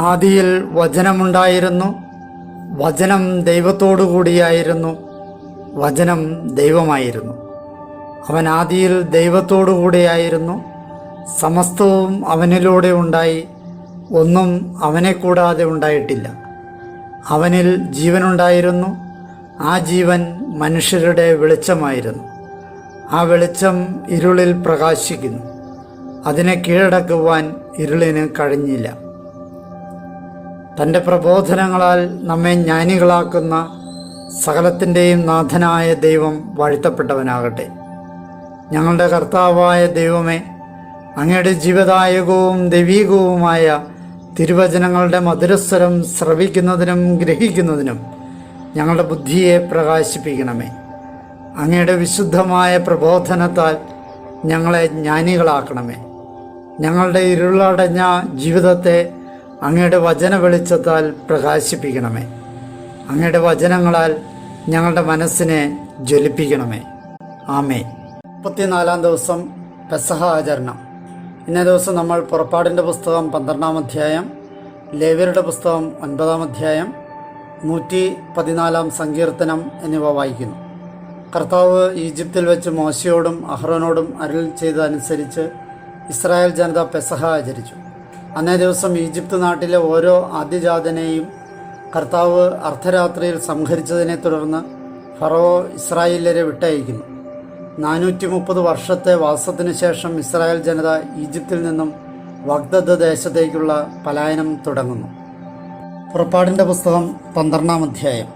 ആദിയിൽ വചനമുണ്ടായിരുന്നു, വചനം ദൈവത്തോടു കൂടിയായിരുന്നു, വചനം ദൈവമായിരുന്നു. അവൻ ആദിയിൽ ദൈവത്തോടു കൂടിയായിരുന്നു. സമസ്തവും അവനിലൂടെ ഉണ്ടായി, ഒന്നും അവനെ കൂടാതെ ഉണ്ടായിട്ടില്ല. അവനിൽ ജീവനുണ്ടായിരുന്നു, ആ ജീവൻ മനുഷ്യരുടെ വെളിച്ചമായിരുന്നു. ആ വെളിച്ചം ഇരുളിൽ പ്രകാശിക്കുന്നു, അതിനെ കീഴടക്കുവാൻ ഇരുളിന് കഴിഞ്ഞില്ല. തൻ്റെ പ്രബോധനങ്ങളാൽ നമ്മെ ജ്ഞാനികളാക്കുന്ന സകലത്തിൻ്റെയും നാഥനായ ദൈവം വാഴ്ത്തപ്പെട്ടവനാകട്ടെ. ഞങ്ങളുടെ കർത്താവായ ദൈവമേ, അങ്ങയുടെ ജീവദായകവും ദൈവീകവുമായ തിരുവചനങ്ങളുടെ മധുരസ്വരം ശ്രവിക്കുന്നതിനും ഗ്രഹിക്കുന്നതിനും ഞങ്ങളുടെ ബുദ്ധിയെ പ്രകാശിപ്പിക്കണമേ. അങ്ങയുടെ വിശുദ്ധമായ പ്രബോധനത്താൽ ഞങ്ങളെ ജ്ഞാനികളാക്കണമേ. ഞങ്ങളുടെ ഇരുളടഞ്ഞ ജീവിതത്തെ അങ്ങയുടെ വചന വെളിച്ചത്താൽ പ്രകാശിപ്പിക്കണമേ. അങ്ങയുടെ വചനങ്ങളാൽ ഞങ്ങളുടെ മനസ്സിനെ ജ്വലിപ്പിക്കണമേ. ആമേൻ. 34-ാം ദിവസം പെസഹ ആചരണം. ഇന്നേ ദിവസം നമ്മൾ പുറപ്പാടിൻ്റെ പുസ്തകം 12-ാം അധ്യായം, ലേവ്യരുടെ പുസ്തകം 9-ാം അധ്യായം, 114-ാം സങ്കീർത്തനം എന്നിവ വായിക്കുന്നു. കർത്താവ് ഈജിപ്തിൽ വെച്ച് മോശയോടും അഹ്റോനോടും അരുൾ ചെയ്തതനുസരിച്ച് ഇസ്രായേൽ ജനത പെസഹ ആചരിച്ചു. അന്നേ ദിവസം ഈജിപ്ത് നാട്ടിലെ ഓരോ ആദ്യജാതനെയും കർത്താവ് അർദ്ധരാത്രിയിൽ സംഹരിച്ചതിനെ തുടർന്ന് ഫറവോ ഇസ്രായേല്യരെ വിട്ടയക്കുന്നു. 430 വർഷത്തെ വാസത്തിനു ശേഷം ഇസ്രായേൽ ജനത ഈജിപ്തിൽ നിന്നും വാഗ്ദത്ത ദേശത്തേക്കുള്ള പലായനം തുടങ്ങുന്നു. പുറപ്പാടിൻ്റെ പുസ്തകം 12-ാം അധ്യായം.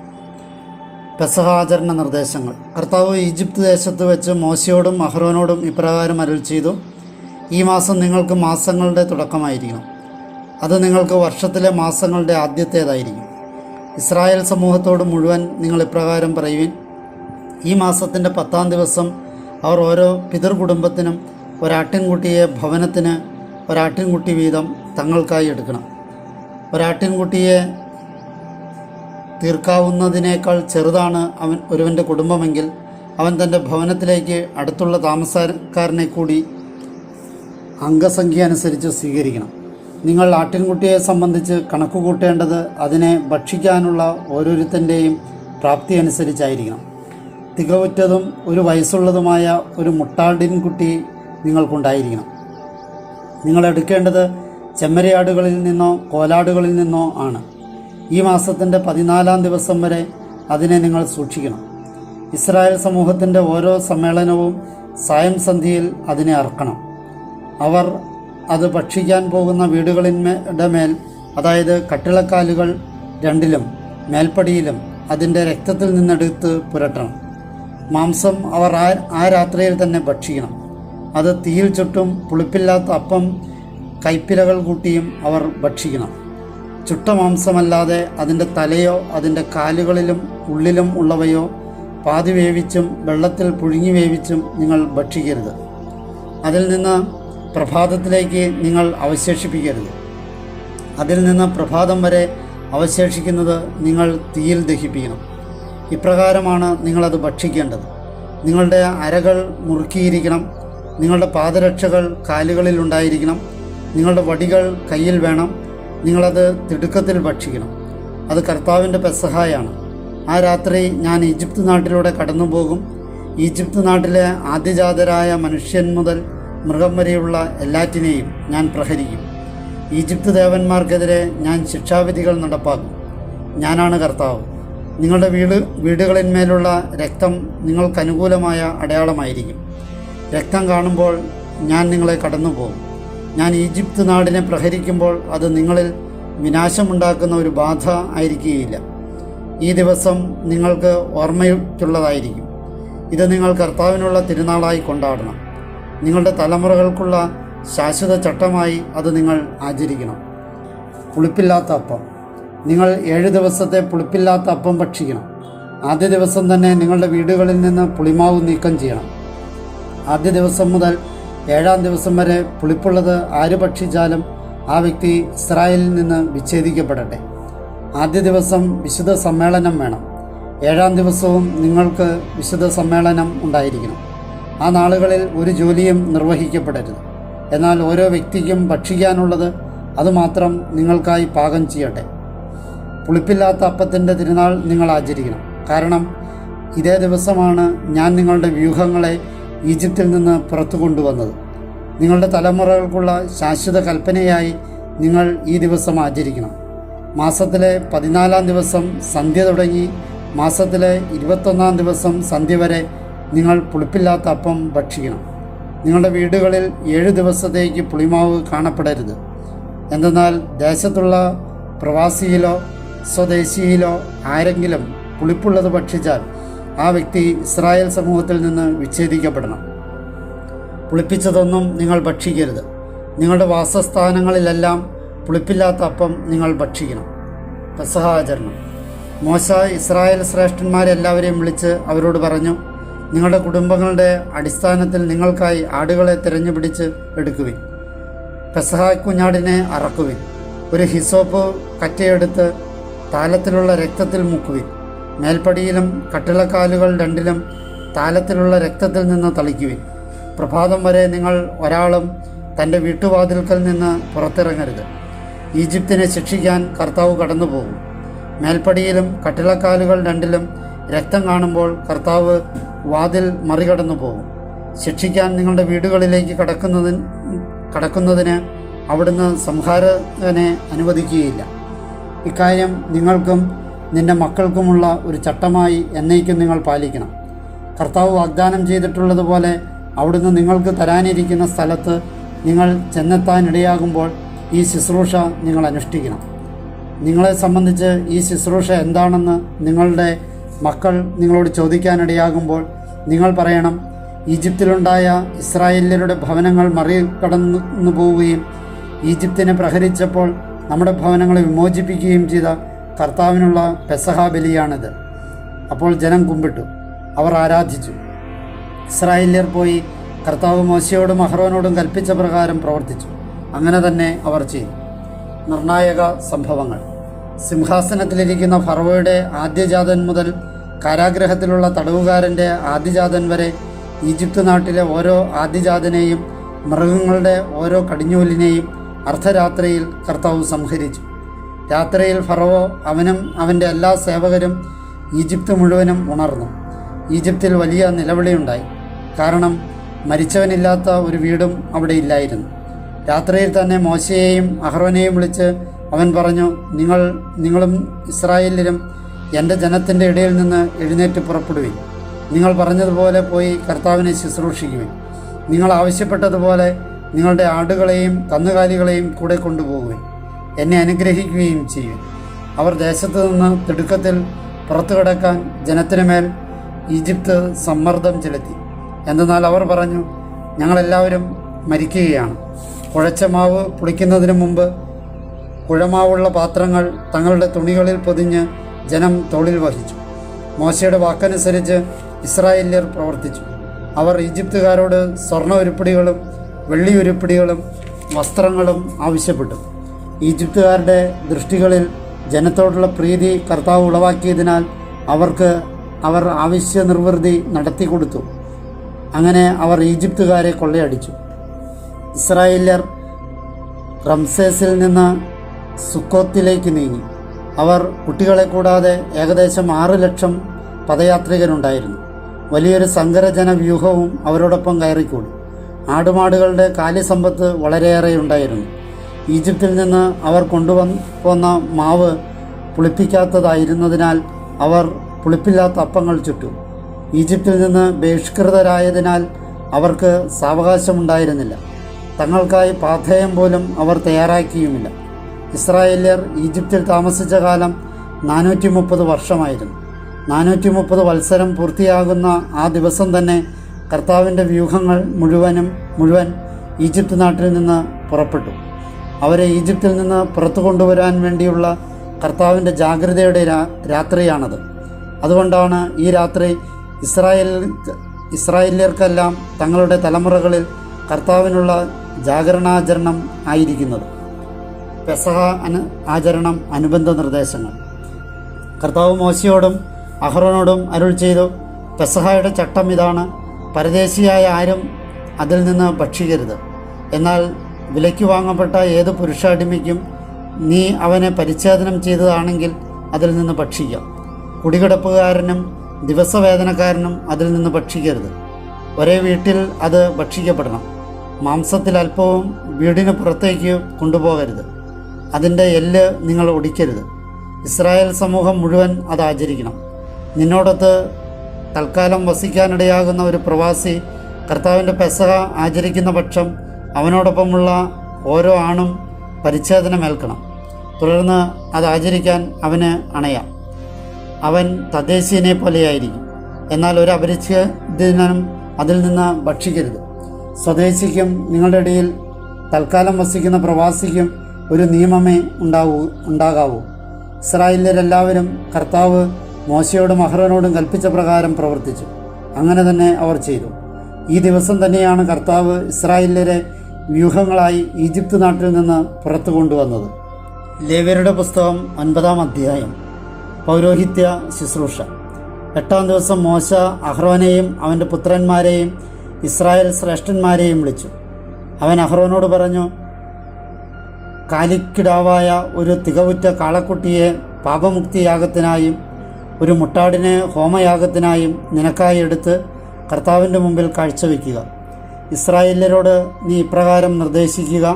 പെസഹ ആചരണ നിർദ്ദേശങ്ങൾ. കർത്താവ് ഈജിപ്ത് ദേശത്ത് വെച്ച് മോശയോടും അഹ്റോനോടും ഇപ്രകാരം അരുൾ ചെയ്തു: ഈ മാസം നിങ്ങൾക്ക് മാസങ്ങളുടെ തുടക്കമായിരിക്കണം. അത് നിങ്ങൾക്ക് വർഷത്തിലെ മാസങ്ങളുടെ ആദ്യത്തേതായിരിക്കും. ഇസ്രായേൽ സമൂഹത്തോട് മുഴുവൻ നിങ്ങൾ ഇപ്രകാരം പറയുവിൻ: ഈ മാസത്തിൻ്റെ 10-ാം ദിവസം അവർ ഓരോ പിതൃകുടുംബത്തിനും ഒരാട്ടിൻകുട്ടിയെ ഭവനത്തിന് ഒരാട്ടിൻകുട്ടി വീതം തങ്ങൾക്കായി എടുക്കണം. ഒരാട്ടിൻകുട്ടിയെ തീർക്കാവുന്നതിനേക്കാൾ ചെറുതാണ് ഒരുവൻ്റെ കുടുംബമെങ്കിൽ അവൻ തൻ്റെ ഭവനത്തിലേക്ക് അടുത്തുള്ള താമസക്കാരനെ കൂടി അംഗസംഖ്യ അനുസരിച്ച് സ്വീകരിക്കണം. നിങ്ങൾ ആട്ടിൻകുട്ടിയെ സംബന്ധിച്ച് കണക്ക് കൂട്ടേണ്ടത് അതിനെ ഭക്ഷിക്കാനുള്ള ഓരോരുത്തൻ്റെയും പ്രാപ്തി അനുസരിച്ചായിരിക്കണം. തികവുറ്റതും ഒരു വയസ്സുള്ളതുമായ ഒരു മുട്ടാടിൻകുട്ടി നിങ്ങൾക്കുണ്ടായിരിക്കണം. നിങ്ങൾ എടുക്കേണ്ടത് ചെമ്മരിയാടുകളിൽ നിന്നോ കോലാടുകളിൽ നിന്നോ ആണ്. ഈ മാസത്തിൻ്റെ 14-ാം ദിവസം വരെ അതിനെ നിങ്ങൾ സൂക്ഷിക്കണം. ഇസ്രായേൽ സമൂഹത്തിൻ്റെ ഓരോ സമ്മേളനവും സായം സന്ധ്യയിൽ അതിനെ അറക്കണം. അവർ അത് ഭക്ഷിക്കാൻ പോകുന്ന വീടുകളുടെ മേൽ, അതായത് കട്ടിളക്കാലുകൾ 2-ലും മേൽപ്പടിയിലും അതിൻ്റെ രക്തത്തിൽ നിന്നെടുത്ത് പുരട്ടണം. മാംസം അവർ ആ രാത്രിയിൽ തന്നെ ഭക്ഷിക്കണം. അത് തീയിൽ ചുട്ടും പുളിപ്പില്ലാത്ത അപ്പം കൈപ്പിലകൾ കൂട്ടിയും അവർ ഭക്ഷിക്കണം. ചുട്ട മാംസമല്ലാതെ അതിൻ്റെ തലയോ അതിൻ്റെ കാലുകളിലും ഉള്ളിലും ഉള്ളവയോ പാതി വേവിച്ചും വെള്ളത്തിൽ പുഴുങ്ങി വേവിച്ചും നിങ്ങൾ ഭക്ഷിക്കരുത്. അതിൽ നിന്ന് പ്രഭാതത്തിലേക്ക് നിങ്ങൾ അവശേഷിപ്പിക്കരുത്. അതിൽ നിന്ന് പ്രഭാതം വരെ അവശേഷിക്കുന്നത് നിങ്ങൾ തീയിൽ ദഹിപ്പിക്കണം. ഇപ്രകാരമാണ് നിങ്ങളത് ഭക്ഷിക്കേണ്ടത്. നിങ്ങളുടെ അരകൾ മുറുക്കിയിരിക്കണം. നിങ്ങളുടെ പാദരക്ഷകൾ കാലുകളിൽ ഉണ്ടായിരിക്കണം. നിങ്ങളുടെ വടികൾ കയ്യിൽ വേണം. നിങ്ങളത് തിടുക്കത്തിൽ ഭക്ഷിക്കണം. അത് കർത്താവിൻ്റെ പെസഹായാണ്. ആ രാത്രി ഞാൻ ഈജിപ്ത് നാട്ടിലൂടെ കടന്നു പോകും. ഈജിപ്ത് നാട്ടിലെ ആദ്യജാതരായ മനുഷ്യൻ മുതൽ മൃഗം വരെയുള്ള എല്ലാറ്റിനെയും ഞാൻ പ്രഹരിക്കും. ഈജിപ്ത് ദേവന്മാർക്കെതിരെ ഞാൻ ശിക്ഷാവിധികൾ നടപ്പാക്കും. ഞാനാണ് കർത്താവ്. നിങ്ങളുടെ വീടുകളിന്മേലുള്ള രക്തം നിങ്ങൾക്കനുകൂലമായ അടയാളമായിരിക്കും. രക്തം കാണുമ്പോൾ ഞാൻ നിങ്ങളെ കടന്നു പോകും. ഞാൻ ഈജിപ്ത് നാടിനെ പ്രഹരിക്കുമ്പോൾ അത് നിങ്ങളിൽ വിനാശമുണ്ടാക്കുന്ന ഒരു ബാധ ആയിരിക്കുകയില്ല. ഈ ദിവസം നിങ്ങൾക്ക് ഓർമ്മയ്ക്കുള്ളതായിരിക്കും. ഇത് നിങ്ങൾ കർത്താവിനുള്ള തിരുനാളായി കൊണ്ടാടണം. നിങ്ങളുടെ തലമുറകൾക്കുള്ള ശാശ്വത ചട്ടമായി അത് നിങ്ങൾ ആചരിക്കണം. പുളിപ്പില്ലാത്ത അപ്പം. നിങ്ങൾ 7 ദിവസത്തെ പുളിപ്പില്ലാത്ത അപ്പം ഭക്ഷിക്കണം. ആദ്യ ദിവസം തന്നെ നിങ്ങളുടെ വീടുകളിൽ നിന്ന് പുളിമാവ് നീക്കം ചെയ്യണം. ആദ്യ ദിവസം മുതൽ 7-ാം ദിവസം വരെ പുളിപ്പുള്ളത് ആര് ഭക്ഷിച്ചാലും ആ വ്യക്തി ഇസ്രായേലിൽ നിന്ന് വിച്ഛേദിക്കപ്പെടട്ടെ. ആദ്യ ദിവസം വിശുദ്ധ സമ്മേളനം വേണം. 7-ാം ദിവസവും നിങ്ങൾക്ക് വിശുദ്ധ സമ്മേളനം ഉണ്ടായിരിക്കണം. ആ നാളുകളിൽ ഒരു ജോലിയും നിർവഹിക്കപ്പെടരുത്. എന്നാൽ ഓരോ വ്യക്തിക്കും ഭക്ഷിക്കാനുള്ളത് അതുമാത്രം നിങ്ങൾക്കായി പാകം ചെയ്യട്ടെ. പുളിപ്പില്ലാത്ത അപ്പത്തിൻ്റെ തിരുനാൾ നിങ്ങൾ ആചരിക്കണം. കാരണം ഇതേ ദിവസമാണ് ഞാൻ നിങ്ങളുടെ വ്യൂഹങ്ങളെ ഈജിപ്തിൽ നിന്ന് പുറത്തു കൊണ്ടുവന്നത്. നിങ്ങളുടെ തലമുറകൾക്കുള്ള ശാശ്വത കൽപ്പനയായി നിങ്ങൾ ഈ ദിവസം ആചരിക്കണം. മാസത്തിലെ 14-ാം ദിവസം സന്ധ്യ തുടങ്ങി മാസത്തിലെ 21-ാം ദിവസം സന്ധ്യ വരെ നിങ്ങൾ പുളിപ്പില്ലാത്ത അപ്പം ഭക്ഷിക്കണം. നിങ്ങളുടെ വീടുകളിൽ 7 ദിവസത്തേക്ക് പുളിമാവ് കാണപ്പെടരുത്. എന്തെന്നാൽ ദേശത്തുള്ള പ്രവാസിയിലോ സ്വദേശിയിലോ ആരെങ്കിലും പുളിപ്പുള്ളത് ഭക്ഷിച്ചാൽ ആ വ്യക്തി ഇസ്രായേൽ സമൂഹത്തിൽ നിന്ന് വിച്ഛേദിക്കപ്പെടണം. പുളിപ്പിച്ചതൊന്നും നിങ്ങൾ ഭക്ഷിക്കരുത്. നിങ്ങളുടെ വാസസ്ഥാനങ്ങളിലെല്ലാം പുളിപ്പില്ലാത്ത അപ്പം നിങ്ങൾ ഭക്ഷിക്കണം. പെസഹ ആചരണം. മോശ ഇസ്രായേൽ ശ്രേഷ്ഠന്മാരെല്ലാവരെയും വിളിച്ച് അവരോട് പറഞ്ഞു, നിങ്ങളുടെ കുടുംബങ്ങളുടെ അടിസ്ഥാനത്തിൽ നിങ്ങൾക്കായി ആടുകളെ തിരഞ്ഞുപിടിച്ച് എടുക്കുവിൻ. പെസഹ കുഞ്ഞാടിനെ അറക്കുവിൻ. ഒരു ഹിസോപ്പ് കറ്റയെടുത്ത് താലത്തിലുള്ള രക്തത്തിൽ മുക്കുവിൻ. മേൽപ്പടിയിലും കട്ടിളക്കാലുകൾ രണ്ടിലും താലത്തിലുള്ള രക്തത്തിൽ നിന്ന് തളിക്കുവിൻ. പ്രഭാതം വരെ നിങ്ങൾ ഒരാളും തൻ്റെ വീട്ടുവാതിൽക്കൽ നിന്ന് പുറത്തിറങ്ങരുത്. ഈജിപ്തിനെ ശിക്ഷിക്കാൻ കർത്താവ് കടന്നു പോകും. മേൽപ്പടിയിലും കട്ടിളക്കാലുകൾ രണ്ടിലും രക്തം കാണുമ്പോൾ കർത്താവ് വാതിൽ മറികടന്നു പോകും. ശിക്ഷിക്കാൻ നിങ്ങളുടെ വീടുകളിലേക്ക് കടക്കുന്നതിന് അവിടുന്ന് സംഹാരകനെ അനുവദിക്കുകയില്ല. ഇക്കാര്യം നിങ്ങൾക്കും നിന്റെ മക്കൾക്കുമുള്ള ഒരു ചട്ടമായി എന്നേക്കും നിങ്ങൾ പാലിക്കണം. കർത്താവ് വാഗ്ദാനം ചെയ്തിട്ടുള്ളതുപോലെ അവിടുന്ന് നിങ്ങൾക്ക് തരാനിരിക്കുന്ന സ്ഥലത്ത് നിങ്ങൾ ചെന്നെത്താനിടയാകുമ്പോൾ ഈ ശുശ്രൂഷ നിങ്ങൾ അനുഷ്ഠിക്കണം. നിങ്ങളെ സംബന്ധിച്ച് ഈ ശുശ്രൂഷ എന്താണെന്ന് നിങ്ങളുടെ മക്കൾ നിങ്ങളോട് ചോദിക്കാനിടയാകുമ്പോൾ നിങ്ങൾ പറയണം, ഈജിപ്തിലുണ്ടായ ഇസ്രായേല്യരുടെ ഭവനങ്ങൾ മറികടന്നു പോവുകയും ഈജിപ്തിനെ പ്രഹരിച്ചപ്പോൾ നമ്മുടെ ഭവനങ്ങളെ വിമോചിപ്പിക്കുകയും ചെയ്ത കർത്താവിനുള്ള പെസഹ ബലിയാണിത്. അപ്പോൾ ജനം കുമ്പിട്ടു, അവർ ആരാധിച്ചു. ഇസ്രായേല്യർ പോയി കർത്താവ് മോശയോടും അഹ്റോനോടും കൽപ്പിച്ച പ്രകാരം പ്രവർത്തിച്ചു. അങ്ങനെ തന്നെ അവർ ചെയ്തു. നിർണായക സംഭവങ്ങൾ. സിംഹാസനത്തിലിരിക്കുന്ന ഫറവോയുടെ ആദ്യജാതൻ മുതൽ കാരാഗ്രഹത്തിലുള്ള തടവുകാരൻ്റെ ആദ്യജാതൻ വരെ ഈജിപ്ത് നാട്ടിലെ ഓരോ ആദ്യജാതനെയും മൃഗങ്ങളുടെ ഓരോ കടിഞ്ഞൂലിനെയും അർദ്ധരാത്രിയിൽ കർത്താവ് സംഹരിച്ചു. രാത്രിയിൽ ഫറവോ അവനും അവൻ്റെ എല്ലാ സേവകരും ഈജിപ്ത് മുഴുവനും ഉണർന്നു. ഈജിപ്തിൽ വലിയ നിലവിളിയുണ്ടായി. കാരണം മരിച്ചവനില്ലാത്ത ഒരു വീടും അവിടെ ഇല്ലായിരുന്നു. രാത്രിയിൽ തന്നെ മോശയെയും അഹ്റോനെയും വിളിച്ച് അവൻ പറഞ്ഞു, നിങ്ങളും ഇസ്രായേല്യരും എൻ്റെ ജനത്തിൻ്റെ ഇടയിൽ നിന്ന് എഴുന്നേറ്റ് പുറപ്പെടുവിൻ. നിങ്ങൾ പറഞ്ഞതുപോലെ പോയി കർത്താവിനെ ശുശ്രൂഷിക്കുവിൻ. നിങ്ങൾ ആവശ്യപ്പെട്ടതുപോലെ നിങ്ങളുടെ ആടുകളെയും കന്നുകാലികളെയും കൂടെ കൊണ്ടുപോകുവിൻ. എന്നെ അനുഗ്രഹിക്കുകയും ചെയ്യും. അവർ ദേശത്തു നിന്ന് തിടുക്കത്തിൽ പുറത്തു കിടക്കാൻ ജനത്തിനു മേൽ ഈജിപ്ത് സമ്മർദ്ദം ചെലുത്തി. എന്തെന്നാൽ അവർ പറഞ്ഞു, ഞങ്ങളെല്ലാവരും മരിക്കുകയാണ്. കുഴച്ച മാവ് പുളിക്കുന്നതിന് മുമ്പ് കുഴമാവുള്ള പാത്രങ്ങൾ തങ്ങളുടെ തുണികളിൽ പൊതിഞ്ഞ് ജനം തോളിൽ വഹിച്ചു. മോശയുടെ വാക്കനുസരിച്ച് ഇസ്രായേല്യർ പ്രവർത്തിച്ചു. അവർ ഈജിപ്തുകാരോട് സ്വർണ്ണ ഉരുപ്പിടികളും വെള്ളി ഉരുപ്പിടികളും വസ്ത്രങ്ങളും ആവശ്യപ്പെട്ടു. ഈജിപ്തുകാരുടെ ദൃഷ്ടികളിൽ ജനത്തോടുള്ള പ്രീതി കർത്താവ് ഉളവാക്കിയതിനാൽ അവർ ആവശ്യ നിർവൃത്തി നടത്തി കൊടുത്തു. അങ്ങനെ അവർ ഈജിപ്തുകാരെ കൊള്ളയടിച്ചു. ഇസ്രായേല്യർ റംസേസിൽ നിന്ന് സുക്കോത്തിലേക്ക് നീങ്ങി. അവർ കുട്ടികളെ കൂടാതെ ഏകദേശം 6 ലക്ഷം പദയാത്രികരുണ്ടായിരുന്നു. വലിയൊരു സങ്കരജന വ്യൂഹവും അവരോടൊപ്പം കയറിക്കൂടി. ആടുമാടുകളുടെ കാലിസമ്പത്ത് വളരെയേറെ ഉണ്ടായിരുന്നു. ഈജിപ്തിൽ നിന്ന് അവർ കൊണ്ടുപോന്ന മാവ് പുളിപ്പിക്കാത്തതായിരുന്നതിനാൽ അവർ പുളിപ്പില്ലാത്ത അപ്പങ്ങൾ ചുട്ടു. ഈജിപ്തിൽ നിന്ന് ബഹിഷ്കൃതരായതിനാൽ അവർക്ക് സാവകാശമുണ്ടായിരുന്നില്ല. തങ്ങൾക്കായി പാഥേയം പോലും അവർ തയ്യാറാക്കിയുമില്ല. ഇസ്രായേല്യർ ഈജിപ്തിൽ താമസിച്ച കാലം 430 വർഷമായിരുന്നു. 430 വത്സരം പൂർത്തിയാകുന്ന ആ ദിവസം തന്നെ കർത്താവിൻ്റെ വ്യൂഹങ്ങൾ മുഴുവൻ ഈജിപ്ത് നാട്ടിൽ നിന്ന് പുറപ്പെട്ടു. അവരെ ഈജിപ്തിൽ നിന്ന് പുറത്തു കൊണ്ടുവരാൻ വേണ്ടിയുള്ള കർത്താവിൻ്റെ ജാഗ്രതയുടെ രാത്രിയാണത്. അതുകൊണ്ടാണ് ഈ രാത്രി ഇസ്രായേല്യർക്കെല്ലാം തങ്ങളുടെ തലമുറകളിൽ കർത്താവിനുള്ള ജാഗരണാചരണം ആയിരിക്കുന്നത്. പെസഹ ആചരണം അനുബന്ധ നിർദ്ദേശങ്ങൾ. കർത്താവ് മോശയോടും അഹ്റോനോടും അരുൾ ചെയ്തു, പെസഹയുടെ ചട്ടം ഇതാണ്: പരദേശിയായ ആരും അതിൽ നിന്ന് ഭക്ഷിക്കരുത്. എന്നാൽ വിലയ്ക്ക് വാങ്ങപ്പെട്ട ഏത് പുരുഷാടിമയ്ക്കും നീ അവനെ പരിച്ഛേദനം ചെയ്തതാണെങ്കിൽ അതിൽ നിന്ന് ഭക്ഷിക്കാം. കുടികിടപ്പുകാരനും ദിവസവേതനക്കാരനും അതിൽ നിന്ന് ഭക്ഷിക്കരുത്. ഒരേ വീട്ടിൽ അത് ഭക്ഷിക്കപ്പെടണം. മാംസത്തിൽ അല്പവും വീടിന് പുറത്തേക്ക് കൊണ്ടുപോകരുത്. അതിൻ്റെ എല്ല് നിങ്ങൾ ഒടിക്കരുത്. ഇസ്രായേൽ സമൂഹം മുഴുവൻ അത് ആചരിക്കണം. നിന്നോടൊത്ത് തൽക്കാലം വസിക്കാനിടയാകുന്ന ഒരു പ്രവാസി കർത്താവിൻ്റെ പെസഹ ആചരിക്കുന്ന പക്ഷം അവനോടൊപ്പമുള്ള ഓരോ ആണും പരിച്ഛേദനമേൽക്കണം. തുടർന്ന് അത് ആചരിക്കാൻ അവന് അണയാം. അവൻ തദ്ദേശീയനെ പോലെയായിരിക്കും. എന്നാൽ ഒരു അപരിച്ഛേദനം അതിൽ നിന്ന് ഭക്ഷിക്കരുത്. സ്വദേശിക്കും നിങ്ങളുടെ ഇടയിൽ തൽക്കാലം വസിക്കുന്ന പ്രവാസിക്കും ഒരു നിയമമേ ഉണ്ടാകാവൂ. ഇസ്രായേല്യരെല്ലാവരും കർത്താവ് മോശയോടും അഹ്റോനോടും കൽപ്പിച്ച പ്രകാരം പ്രവർത്തിച്ചു. അങ്ങനെ തന്നെ അവർ ചെയ്തു. ഈ ദിവസം തന്നെയാണ് കർത്താവ് ഇസ്രായേല്യരെ വ്യൂഹങ്ങളായി ഈജിപ്ത് നാട്ടിൽ നിന്ന് പുറത്തു കൊണ്ടുവന്നത്. ലേവ്യരുടെ പുസ്തകം 9-ാം അധ്യായം. പൗരോഹിത്യ ശുശ്രൂഷ. 8-ാം ദിവസം മോശ അഹ്റോനെയും അവൻ്റെ പുത്രന്മാരെയും ഇസ്രായേൽ ശ്രേഷ്ഠന്മാരെയും വിളിച്ചു. അവൻ അഹ്റോനോട് പറഞ്ഞു, കാലിക്കിടാവായ ഒരു തികവുറ്റ കാളക്കുട്ടിയെ പാപമുക്തിയാഗത്തിനായും ഒരു മുട്ടാടിനെ ഹോമയാഗത്തിനായും നിനക്കായി എടുത്ത് കർത്താവിൻ്റെ മുമ്പിൽ കാഴ്ചവെക്കുക. ഇസ്രായേല്യരോട് നീ ഇപ്രകാരം നിർദ്ദേശിക്കുക: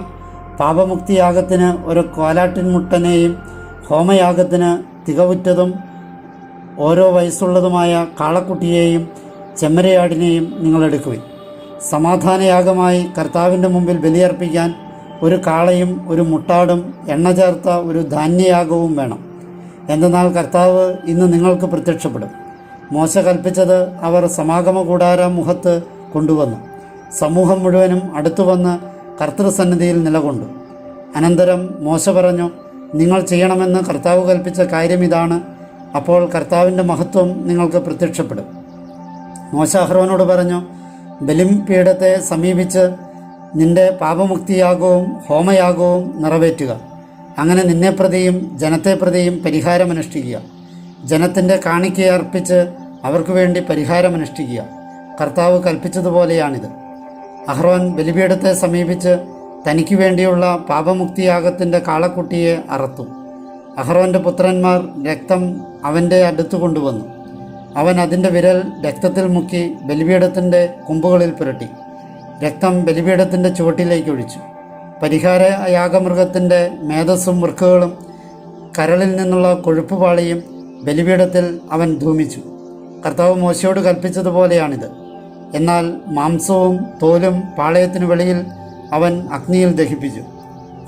പാപമുക്തിയാഗത്തിന് ഒരു കോലാട്ടിൻമുട്ടനെയും ഹോമയാഗത്തിന് തികവുറ്റതും ഓരോ വയസ്സുള്ളതുമായ കാളക്കുട്ടിയെയും ചെമ്മരിയാടിനെയും നിങ്ങളെടുക്കുവിൻ. സമാധാനയാഗമായി കർത്താവിൻ്റെ മുമ്പിൽ ബലിയർപ്പിക്കാൻ ഒരു കാളയും ഒരു മുട്ടാടും എണ്ണ ചേർത്ത ഒരു ധാന്യയാഗവും വേണം. എന്തെന്നാൽ കർത്താവ് ഇന്ന് നിങ്ങൾക്ക് പ്രത്യക്ഷപ്പെടും. മോശ കൽപ്പിച്ചത് അവർ സമാഗമ കൂടാര മുഖത്ത് കൊണ്ടുവന്നു. സമൂഹം മുഴുവനും അടുത്തുവന്ന് കർത്തൃസന്നിധിയിൽ നിലകൊണ്ടു. അനന്തരം മോശ പറഞ്ഞു, നിങ്ങൾ ചെയ്യണമെന്ന് കർത്താവ് കൽപ്പിച്ച കാര്യം ഇതാണ്. അപ്പോൾ കർത്താവിൻ്റെ മഹത്വം നിങ്ങൾക്ക് പ്രത്യക്ഷപ്പെടും. മോശ അഹ്റോനോട് പറഞ്ഞു, ബലിപീഠത്തെ സമീപിച്ച് നിന്റെ പാപമുക്തിയാഗവും ഹോമയാഗവും നിറവേറ്റുക. അങ്ങനെ നിന്നെപ്രതിയും ജനത്തെപ്രതിയും പരിഹാരമനുഷ്ഠിക്കുക. ജനത്തിൻ്റെ കാണിക്കയർപ്പിച്ച് അവർക്ക് വേണ്ടി പരിഹാരമനുഷ്ഠിക്കുക. കർത്താവ് കൽപ്പിച്ചതുപോലെയാണിത്. അഹ്റോൻ ബലിപീഠത്തെ സമീപിച്ച് തനിക്ക് വേണ്ടിയുള്ള പാപമുക്തിയാഗത്തിൻ്റെ കാളക്കുട്ടിയെ അറുത്തു. അഹ്റോൻ്റെ പുത്രന്മാർ രക്തം അവൻ്റെ അടുത്ത് കൊണ്ടുവന്നു. അവൻ അതിൻ്റെ വിരൽ രക്തത്തിൽ മുക്കി ബലിപീഠത്തിൻ്റെ കൊമ്പുകളിൽ പുരട്ടി. രക്തം ബലിപീഠത്തിൻ്റെ ചുവട്ടിലേക്ക് ഒഴിച്ചു. പരിഹാര യാഗമൃഗത്തിൻ്റെ മേധസ്സും വൃക്കകളും കരളിൽ നിന്നുള്ള കൊഴുപ്പുപാളിയും ബലിപീഠത്തിൽ അവൻ ധൂമിച്ചു. കർത്താവ് മോശയോട് കൽപ്പിച്ചതുപോലെയാണിത്. എന്നാൽ മാംസവും തോലും പാളയത്തിനു വെളിയിൽ അവൻ അഗ്നിയിൽ ദഹിപ്പിച്ചു.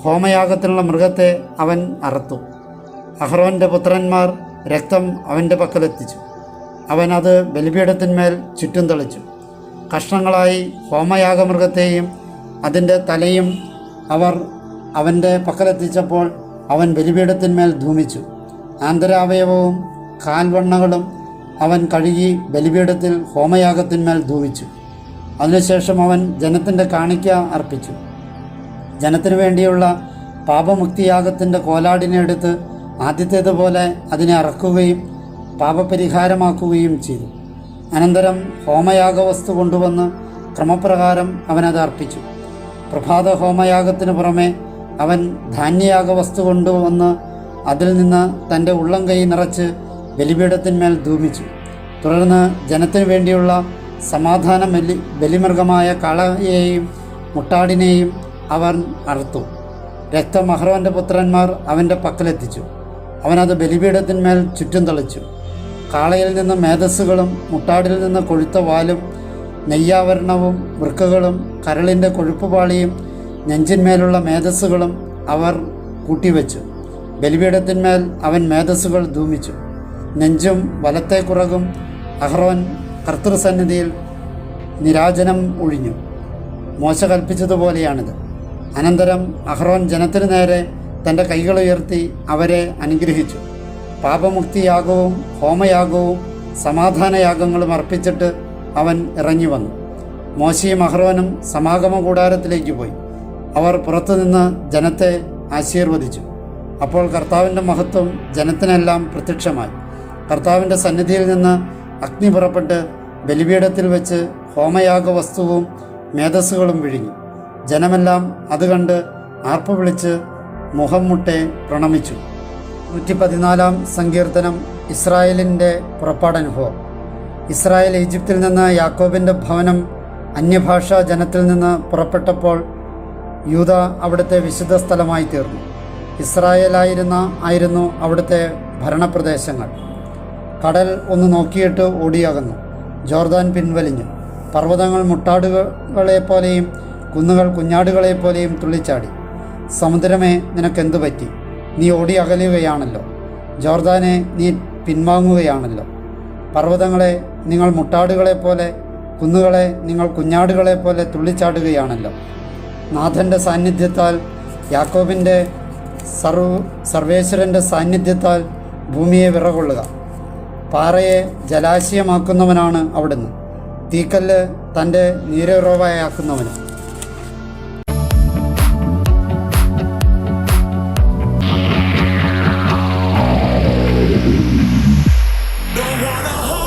ഹോമയാഗത്തിനുള്ള മൃഗത്തെ അവൻ അറുത്തു. അഹ്റോൻ്റെ പുത്രന്മാർ രക്തം അവൻ്റെ പക്കലെത്തിച്ചു. അവൻ അത് ബലിപീഠത്തിന്മേൽ ചുറ്റും തളിച്ചു. കഷ്ണങ്ങളായി ഹോമയാഗമൃഗത്തെയും അതിൻ്റെ തലയും അവർ അവൻ്റെ പക്കലെത്തിച്ചപ്പോൾ അവൻ ബലിപീഠത്തിന്മേൽ ധൂമിച്ചു. ആന്തരാവയവവും കാൽവണ്ണകളും അവൻ കഴുകി ബലിപീഠത്തിൽ ഹോമയാഗത്തിന്മേൽ ധൂമിച്ചു. അതിനുശേഷം അവൻ ജനത്തിൻ്റെ കാണിക്ക അർപ്പിച്ചു. ജനത്തിനു വേണ്ടിയുള്ള പാപമുക്തിയാഗത്തിൻ്റെ കോലാടിനെ എടുത്ത് ആദ്യത്തേതുപോലെ അതിനെ അറക്കുകയും പാപപരിഹാരമാക്കുകയും ചെയ്തു. അനന്തരം ഹോമയാഗവസ്തു കൊണ്ടുവന്ന് ക്രമപ്രകാരം അവനത് അർപ്പിച്ചു. പ്രഭാത ഹോമയാഗത്തിന് പുറമെ അവൻ ധാന്യയാഗവസ്തു കൊണ്ടുവന്ന് അതിൽ നിന്ന് തൻ്റെ ഉള്ളം കൈ നിറച്ച് ബലിപീഠത്തിന്മേൽ ധൂമിച്ചു. തുടർന്ന് ജനത്തിനു വേണ്ടിയുള്ള സമാധാന ബലിമൃഗമായ കാളയെയും മുട്ടാടിനെയും അവൻ അറുത്തു. രക്തം അഹ്റോൻ്റെ പുത്രന്മാർ അവൻ്റെ പക്കലെത്തിച്ചു. അവനത് ബലിപീഠത്തിന്മേൽ ചുറ്റും തളിച്ചു. കാളയിൽ നിന്ന് മേധസ്സുകളും മുട്ടാടിൽ നിന്ന് കൊഴുത്ത വാലും നെയ്യാവരണവും വൃക്കകളും കരളിൻ്റെ കൊഴുപ്പുപാളിയും നെഞ്ചിന്മേലുള്ള മേധസ്സുകളും അവർ കൂട്ടിവെച്ചു. ബലിപീഠത്തിന്മേൽ അവൻ മേധസ്സുകൾ ധൂമിച്ചു. നെഞ്ചും വലത്തെ കുറകും അഹ്റോൻ കർത്തൃസന്നിധിയിൽ നിരാജനം ഒഴിഞ്ഞു. മോശ കൽപ്പിച്ചതുപോലെയാണിത്. അനന്തരം അഹ്റോൻ ജനത്തിനു നേരെ തൻ്റെ കൈകളുയർത്തി അവരെ അനുഗ്രഹിച്ചു. പാപമുക്തിയാഗവും ഹോമയാഗവും സമാധാനയാഗങ്ങളും അർപ്പിച്ചിട്ട് അവൻ ഇറങ്ങി വന്നു. മോശയും അഹ്റോനും സമാഗമ കൂടാരത്തിലേക്ക് പോയി. അവർ പുറത്തുനിന്ന് ജനത്തെ ആശീർവദിച്ചു. അപ്പോൾ കർത്താവിൻ്റെ മഹത്വം ജനത്തിനെല്ലാം പ്രത്യക്ഷമായി. കർത്താവിൻ്റെ സന്നിധിയിൽ നിന്ന് അഗ്നി പുറപ്പെട്ട് ബലിപീഠത്തിൽ വെച്ച് ഹോമയാഗ വസ്തുവും മേധസ്സുകളും വിഴുങ്ങി. ജനമെല്ലാം അത് കണ്ട് ആർപ്പ് വിളിച്ച് മുഖം മുട്ടെ പ്രണമിച്ചു. 114 സങ്കീർത്തനം ഇസ്രായേലിൻ്റെ പുറപ്പാടനുഭവം. ഇസ്രായേൽ ഈജിപ്തിൽ നിന്ന് യാക്കോബിൻ്റെ ഭവനം അന്യഭാഷാ ജനത്തിൽ നിന്ന് പുറപ്പെട്ടപ്പോൾ യൂദ അവിടുത്തെ വിശുദ്ധ സ്ഥലമായി തീർന്നു. ആയിരുന്നു അവിടുത്തെ ഭരണപ്രദേശങ്ങൾ. കടൽ ഒന്ന് നോക്കിയിട്ട് ഓടിയകന്നു. ജോർദാൻ പിൻവലിഞ്ഞു. പർവ്വതങ്ങൾ മുട്ടാടുകളെപ്പോലെയും കുന്നുകൾ കുഞ്ഞാടുകളെപ്പോലെയും തുള്ളിച്ചാടി. സമുദ്രമേ, നിനക്കെന്തു പറ്റി? നീ ഓടി അകലുകയാണല്ലോ. ജോർദാനെ, നീ പിൻവാങ്ങുകയാണല്ലോ. പർവ്വതങ്ങളെ, നിങ്ങൾ മുട്ടാടുകളെപ്പോലെ, കുന്നുകളെ, നിങ്ങൾ കുഞ്ഞാടുകളെപ്പോലെ തുള്ളിച്ചാടുകയാണല്ലോ. നാഥൻ്റെ സാന്നിധ്യത്താൽ, യാക്കോബിൻ്റെ സർവേശ്വരൻ്റെ സാന്നിധ്യത്താൽ ഭൂമിയെ വിറകൊള്ളുക. പാറയെ ജലാശയമാക്കുന്നവനാണ് അവിടുന്ന്, തീക്കല്ല് തൻ്റെ നീരുറവയാക്കുന്നവനും. Don't wanna hold